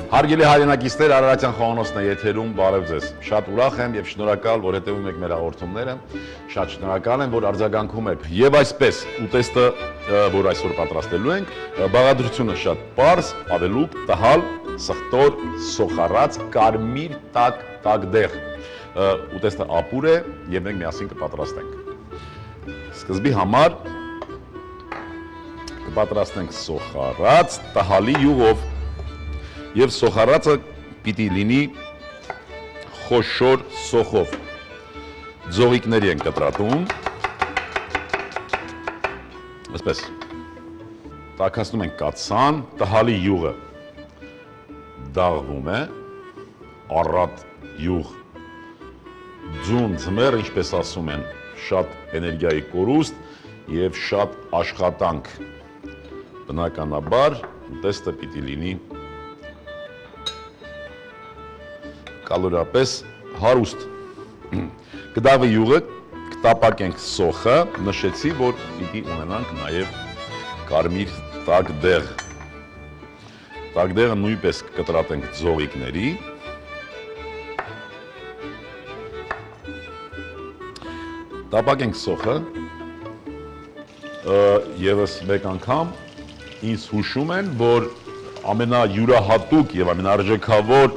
Հարգելի հայրենակիցներ, Արարատյան խոհանոցն է եթերում, բարև ձեզ։ Շատ ուրախ եմ եւ շնորհակալ, որ հետևում եք մեր հաղորդումները։ Շատ շնորհակալ եմ, որ արձագանքում եք։ Եվ այսպես, ուտեստը, որ այսօր պատրաստելու ենք, բաղադրությունը շատ պարզ, ավելուկ, տհալ, սխտոր, սոխառած, կարմիր տաք դեղ։ Ուտեստը ապուր է եւ մենք միասին կպատրաստենք։ Սկզբի համար կպատրաստենք սոխառած տհալի յուղով։ Եվ սոխառածը պիտի լինի խոշոր սոխով։ Ձողիկների են կտրատում։ Այսպես, տաքացնում ենք կաթսան, տհալի յուղը դաղվում է, առատ յուղ, ձուն, ձմեռ, ինչպես ասում են, շատ էներգիայի կորուստ և շատ աշխատանք։ Բնականաբար, ուտեստը պիտի լինի կալորիապես հարուստ։ Կդավի յուղը կտապակենք սոխը, նշեցի, որ պիտի ունենանք նաև կարմիր տաք դեղ։ Տաք դեղը նույնպես կկտրատենք ձողիկների։ Տապակենք սոխը, ևս մեկ անգամ ինձ հուշում են, որ ամենայուրահատուկ և ամենարժեքավոր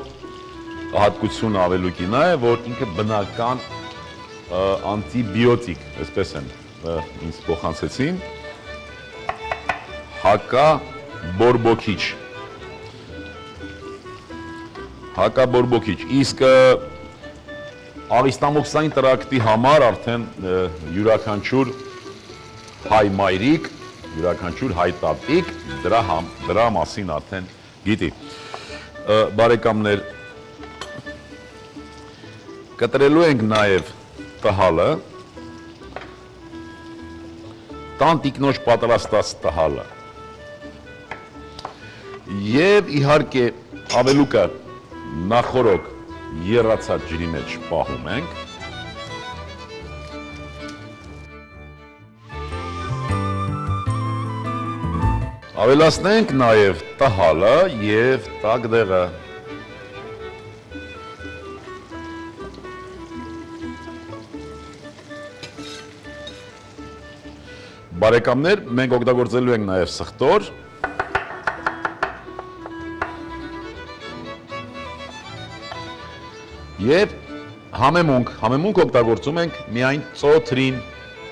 հատկությունը ավելուկին է, որ ինքը բնական անտիբիոտիկ, այսպես են ինձ փոխանցեցին, հակաբորբոքիչ, իսկ աղիստամոքսային տրակտի համար արդեն յուրաքանչյուր հայ մայրիկ, յուրաքանչյուր հայ տատիկ դրա մասին արդեն գիտի։ Բարեկամներ, կտրելու ենք նաև տհալը, տանտիկնոջ պատրաստած տհալը և իհարկե ավելուկը նախորոք եռացած ջրի մեջ պահում ենք։ Ավելացնենք նաև տհալը և տաք դեղը։ Բարեկամներ, մենք օգտագործելու ենք նաև սխտոր։ Եվ համեմունք օգտագործում ենք միայն ծոթրին,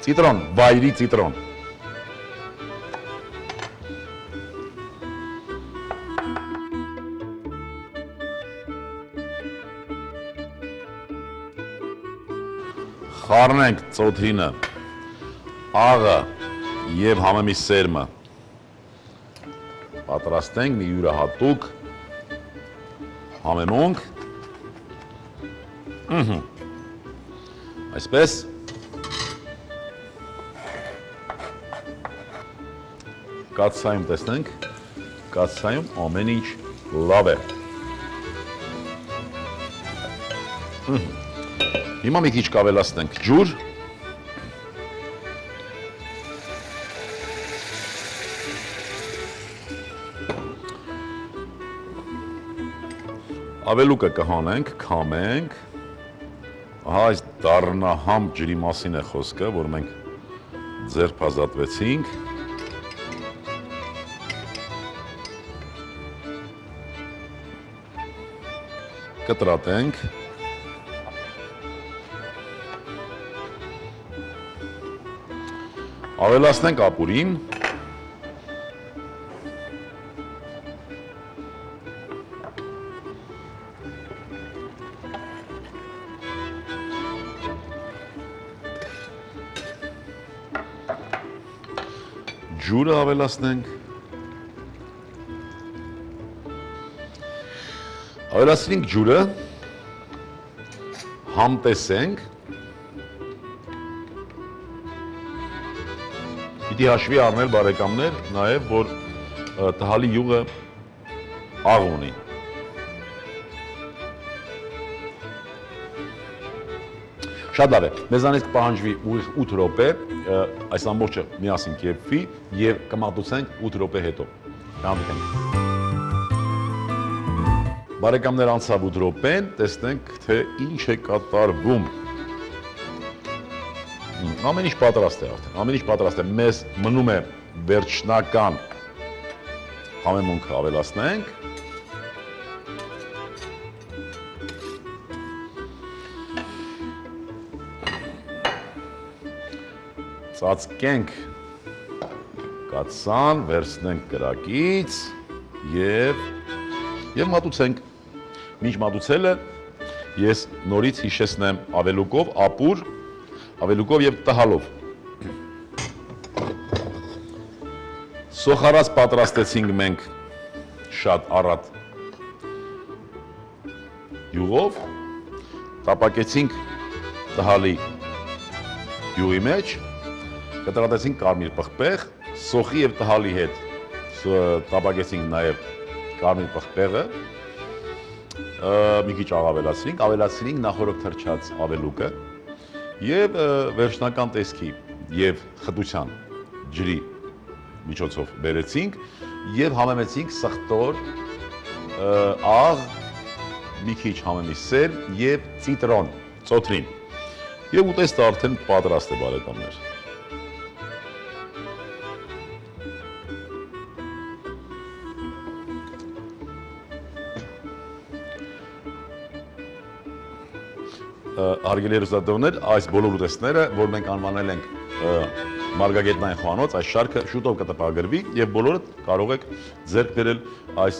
ծիտրոն, վայրի ծիտրոն։ Խառնենք ծոթրինը, աղը և համեմի սերմը, պատրաստենք մի յուրահատուկ համեմունք, այսպես, կաթսայում տեսնենք, կաթսայում ամեն ինչ լավ է։ Հիմա մի քիչ կավելացնենք ջուր, ավելուկը կհանենք, քամենք, այս դառնահամ ջրի մասին է խոսքը, որ մենք ձեռք ազատվեցինք, կտրատենք, ավելացնենք ապուրին, ջուրը ավելացնենք, ավելացնենք ջուրը, համտեսենք, պիտի հաշվի առնել բարեկամներ նաև, որ տհալի յուղը աղ ունի։ Շատ լավ է, մեզանից կպահանջվի ուղիղ 8 րոպե, այս ամբողջը միասին կերպվի և կմատուցենք 8 րոպե հետո։ Հանդիպենք։ Բարեկամներ անցավ 8 րոպեն, տեսնենք թե ինչ է կատարվում։ Ամեն ինչ պատրաստ է արդեն, ամեն ինչ պատրաստ է, մեզ մնում է վերջնական համեմունքը ավելացնենք։ Ծածկենք կաթսան, վերցնենք կրակից և մատուցենք։ Մինչ մատուցելը ես նորից հիշեցնեմ ավելուկով, ապուր, ավելուկով և տհալով։ Սոխարած պատրաստեցինք մենք շատ առատ յուղով, տապակեցինք տհալի յուղի մեջ, կտրատեցինք կարմիր պղպեղ, սոխի և տհալի հետ տապակեցինք նաև կարմիր պղպեղը, մի քիչ ավելացրինք նախորդ թրջած ավելուկը և վերջնական տեսքի և խտության ջրի միջոցով բերեցինք և համեմեցինք սխտոր, աղ, մի քիչ համեմի սեր և ցիտրոն, ծոթրին և ուտեստը արդեն պատրաստ է բարեկամներ։ Հարգելի հեռուստադիտողներ, այս բոլոր ուտեստները, որ մենք անվանել ենք մարգագետնային խոհանոց, այս շարքը շուտով կտպագրվի և բոլորը կարող եք ձեռք բերել այս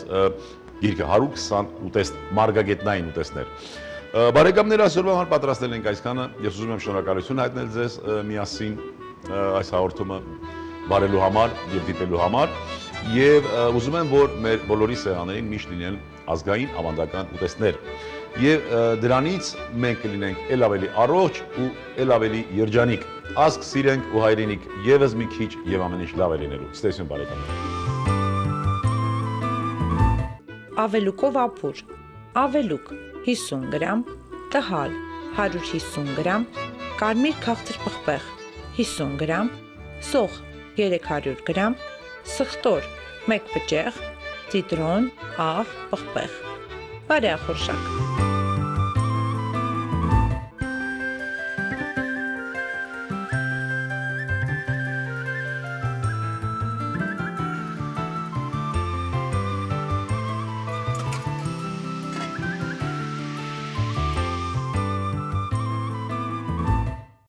գիրքը 120 ուտեստ, մարգագետնային ուտեստներ։ Բարեկամներ, այսօրվա համար պատրաստել ենք այսքանը, ես ուզում եմ շնորհակալություն հայտնել ձեզ միասին այս հաղորդումը բարելու համար և դիտելու համար և ուզում եմ, որ մեր բոլորի սեղաններին միշտ լինեն ազգային ավանդական ուտեստներ և դրանից մենք կլինենք էլ ավելի առողջ ու էլ ավելի երջանիկ, ազգ սիրենք ու հայրենիք ևս մի քիչ և ամեն ինչ լավ է լինելու։ Ցտեսություն բարեկամներ։ Ավելուկով ապուր, ավելուկ 50 գրամ, տհալ 150 գրամ, կարմիր քաղցր պղպեղ 50 գրամ, սոխ 300 գրամ, սխտոր 1 բջեղ, ցիտրոն, աղ, պղպեղ։ Բարեխորշակ։